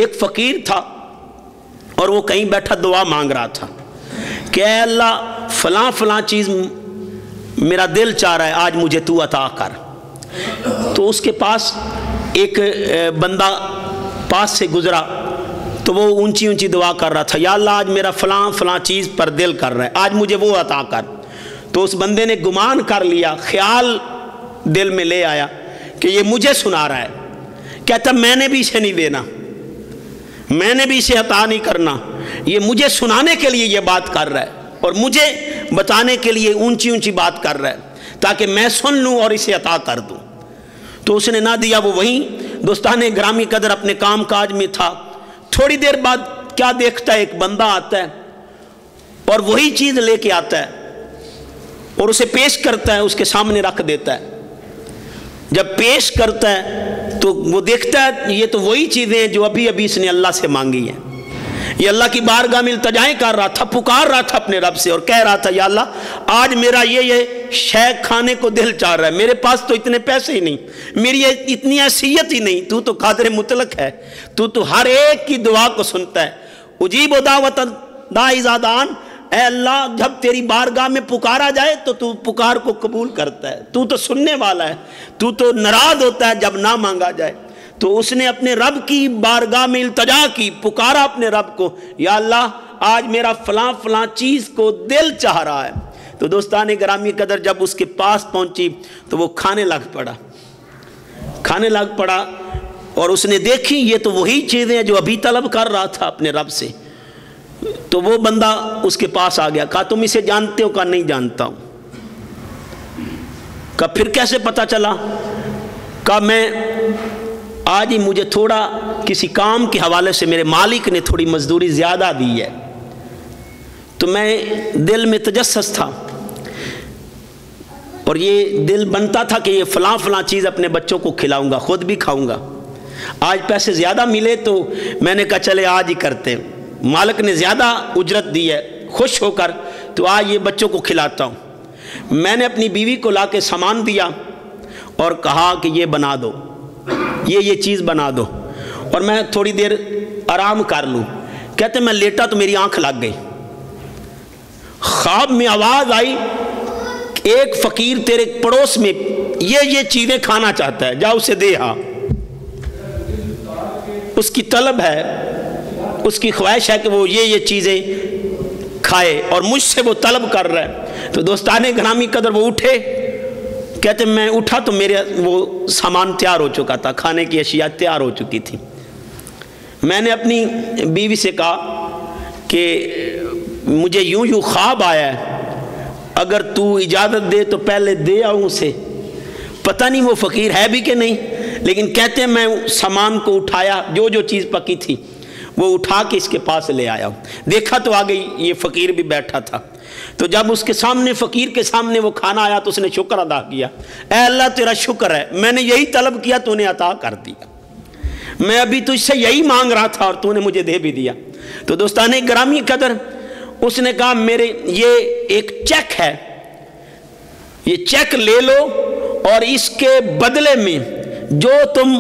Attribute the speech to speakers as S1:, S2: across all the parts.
S1: ایک فقیر تھا اور وہ کہیں بیٹھا دعا مانگ رہا تھا کہ اے اللہ فلاں فلاں چیز میرا دل چاہ رہا ہے، آج مجھے تو عطا کر۔ تو اس کے پاس ایک بندہ پاس سے گزرا تو وہ اونچی اونچی دعا کر رہا تھا، یا اللہ آج میرا فلاں فلاں چیز پر دل کر رہا ہے، آج مجھے وہ عطا کر۔ تو اس بندے نے گمان کر لیا، خیال دل میں لے آیا کہ یہ مجھے سنا رہا ہے، کہتا میں نے بھی اسے نہیں دینا، میں نے بھی اسے عطا نہیں کرنا، یہ مجھے سنانے کے لیے یہ بات کر رہا ہے اور مجھے بتانے کے لیے اونچی اونچی بات کر رہا ہے تاکہ میں سن لوں اور اسے عطا کر دوں۔ تو اس نے نہ دیا، وہ وہیں دوستان گرامی قدر اپنے کام کاج میں تھا۔ تھوڑی دیر بعد کیا دیکھتا ہے، ایک بندہ آتا ہے اور وہی چیز لے کے آتا ہے اور اسے پیش کرتا ہے، اس کے سامنے رکھ دیتا ہے۔ جب پیش کرتا ہے تو وہ دیکھتا ہے یہ تو وہی چیزیں جو ابھی ابھی اس نے اللہ سے مانگی ہیں۔ یہ اللہ کی بارگاہ میں التجائیں کر رہا تھا، پکار رہا تھا اپنے رب سے اور کہہ رہا تھا، یا اللہ آج میرا یہ شے کھانے کو دل چاہ رہا ہے، میرے پاس تو اتنے پیسے ہی نہیں، میری اتنی حیثیت ہی نہیں، تو قادر مطلق ہے، تو ہر ایک کی دعا کو سنتا ہے۔ اجیب دعوت داعی اذا دعان، اے اللہ جب تیری بارگاہ میں پکارا جائے تو پکار کو قبول کرتا ہے، تو سننے والا ہے، تو ناراض ہوتا ہے جب نہ مانگا جائے۔ تو اس نے اپنے رب کی بارگاہ میں التجا کی، پکارا اپنے رب کو، یا اللہ آج میرا فلاں فلاں چیز کو دل چاہ رہا ہے۔ تو دوستان گرامی قدر جب اس کے پاس پہنچی تو وہ کھانے لگ پڑا اور اس نے دیکھی یہ تو وہی چیزیں ہیں جو ابھی طلب کر رہا تھا اپنے رب سے۔ تو وہ بندہ اس کے پاس آ گیا، کہا تم اسے جانتے ہو؟ کہا نہیں جانتا ہوں۔ کہا پھر کیسے پتا چلا؟ کہا میں آج ہی مجھے تھوڑا کسی کام کے حوالے سے میرے مالک نے تھوڑی مزدوری زیادہ دی ہے، تو میں دل میں تجسس تھا اور یہ دل بنتا تھا کہ یہ فلاں فلاں چیز اپنے بچوں کو کھلاؤں گا، خود بھی کھاؤں گا۔ آج پیسے زیادہ ملے تو میں نے کہا چلے آج ہی کرتے ہیں، مالک نے زیادہ اجرت دی ہے، خوش ہو کر تو آج یہ بچوں کو کھلاتا ہوں۔ میں نے اپنی بیوی کو لا کے سامان دیا اور کہا کہ یہ بنا دو، یہ چیز بنا دو اور میں تھوڑی دیر آرام کر لوں۔ کہتے میں لیٹا تو میری آنکھ لگ گئی، خواب میں آواز آئی ایک فقیر تیرے پڑوس میں یہ چیزیں کھانا چاہتا ہے، جا اسے دے۔ ہاں اس کی طلب ہے، اس کی خواہش ہے کہ وہ یہ چیزیں کھائے اور مجھ سے وہ طلب کر رہا ہے۔ تو دوستان گرامی قدر وہ اٹھے، کہتے میں اٹھا تو میرے وہ سامان تیار ہو چکا تھا، کھانے کی اشیاء تیار ہو چکی تھی۔ میں نے اپنی بیوی سے کہا کہ مجھے یوں خواب آیا ہے، اگر تو اجازت دے تو پہلے دے آؤں اسے، پتہ نہیں وہ فقیر ہے بھی کہ نہیں، لیکن کہتے ہیں میں سامان کو اٹھایا، جو چیز پکی تھی وہ اٹھا کے اس کے پاس لے آیا، دیکھا تو آ گئی یہ فقیر بھی بیٹھا تھا۔ تو جب اس کے سامنے فقیر کے سامنے وہ کھانا آیا تو اس نے شکر ادا کیا، اے اللہ تیرا شکر ہے، میں نے یہی طلب کیا تو نے عطا کر دیا، میں ابھی تجھ سے یہی مانگ رہا تھا اور تو نے مجھے دے بھی دیا۔ تو دوستان گرامی قدر اس نے کہا میرے یہ ایک چیک ہے، یہ چیک لے لو اور اس کے بدلے میں جو تم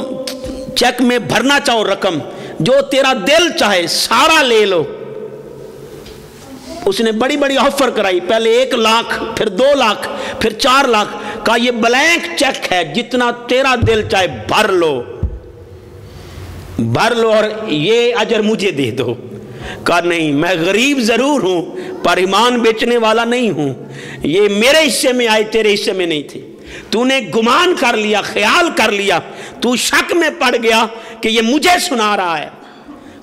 S1: چیک میں بھرنا چاہو رقم، جو تیرا دل چاہے سارا لے لو۔ اس نے بڑی آفر کرائی، پہلے 1 لاکھ، پھر 2 لاکھ، پھر 4 لاکھ۔ کہا یہ بلینک چیک ہے، جتنا تیرا دل چاہے بھر لو اور یہ اجر مجھے دے دو۔ کہا نہیں، میں غریب ضرور ہوں پر ایمان بیچنے والا نہیں ہوں، یہ میرے حصے میں آئے تیرے حصے میں نہیں تھے، تو نے گمان کر لیا، خیال کر لیا، تو شک میں پڑ گیا کہ یہ مجھے سنا رہا ہے،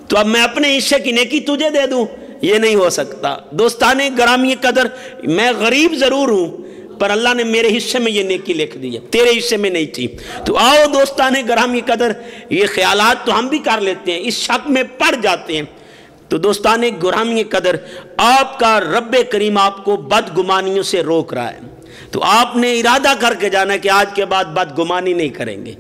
S1: تو اب میں اپنے حصے کی نیکی تجھے دے دوں، یہ نہیں ہو سکتا۔ دوستان گرامی قدر میں غریب ضرور ہوں پر اللہ نے میرے حصے میں یہ نیکی لکھ دی ہے، تیرے حصے میں نہیں تھی۔ تو آؤ دوستان گرامی قدر، یہ خیالات تو ہم بھی کر لیتے ہیں، اس شک میں پڑ جاتے ہیں۔ تو دوستان گرامی قدر آپ کا رب کریم آپ کو بدگمانیوں سے روک رہا ہے، تو آپ نے ارادہ کر کے جانا ہے کہ آج کے بعد بدگمانی نہیں کریں گے۔